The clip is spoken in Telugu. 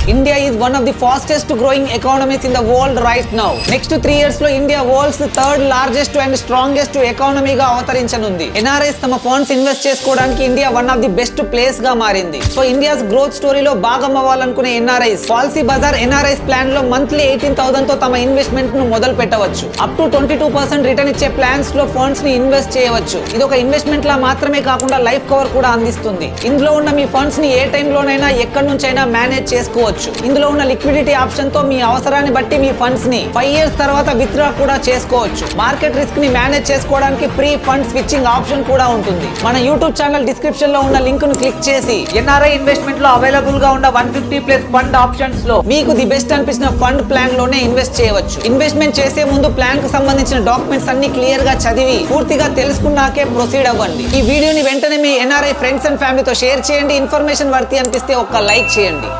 India is one of the fastest growing economies in the world right now. Next 3 years లో India world's third largest and strongest ఎకానమీగా అవతరించనుంది. ఎన్ఆర్ఐస్ తమ ఫండ్స్ ఇన్వెస్ట్ చేసుకోవడానికి India one of the best place గా మారింది. సో ఇండియాస్ గ్రోత్ స్టోరీలో భాగం అవ్వాలనుకునే NRIs Policybazaar NRIs plan లో మంత్లీ 18,000 తో తమ ఇన్వెస్ట్మెంట్ ను మొదలు పెట్టవచ్చు. అప్ టు 22% రిటర్న్ ఇచ్చే ప్లాన్స్ లో ఫండ్స్ ని ఇన్వెస్ట్ చేయవచ్చు. ఇది ఒక ఇన్వెస్ట్మెంట్ లా మాత్రమే కాకుండా లైఫ్ కవర్ కూడా అందిస్తుంది. ఇందులో ఉన్న మీ ఫండ్స్ ని ఏ టైం లోనైనా ఎక్కడి నుంచైనా మేనేజ్ చేసుకోవచ్చు. ఇందులో ఉన్న లిక్విడిటీ ఆప్షన్ తో మీ అవసరాన్ని బట్టి మీ ఫండ్స్ ని 5 years తర్వాత విత్డ్రా కూడా చేసుకోవచ్చు. మార్కెట్ రిస్క్ ని మేనేజ్ చేసుకోవడానికి ప్రీ ఫండ్ స్విచ్చింగ్ ఆప్షన్ కూడా ఉంటుంది. మన యూట్యూబ్ ఛానల్ డిస్క్రిప్షన్ లో ఉన్న లింక్ ను క్లిక్ చేసి ఎన్ఆర్ఐ ఇన్వెస్ట్మెంట్ లో అవైలబుల్ గా ఉన్న 150+ ఫండ్ ఆప్షన్స్ లో మీకు ది బెస్ట్ అనిపించిన ఫండ్ ప్లాన్ లోనే ఇన్వెస్ట్ చేయవచ్చు. ఇన్వెస్ట్మెంట్ చేసే ముందు ప్లాన్ కు సంబంధించిన డాక్యుమెంట్స్ అన్ని క్లియర్ గా చదివి పూర్తిగా తెలుసుకున్నాకే ప్రొసీడ్ అవ్వండి. ఈ వీడియోని వెంటనే మీ ఎన్ఆర్ఐ ఫ్రెండ్స్ అండ్ ఫ్యామిలీతో షేర్ చేయండి. ఇన్ఫర్మేషన్ వర్తి అనిపిస్తే ఒక్క లైక్ చేయండి.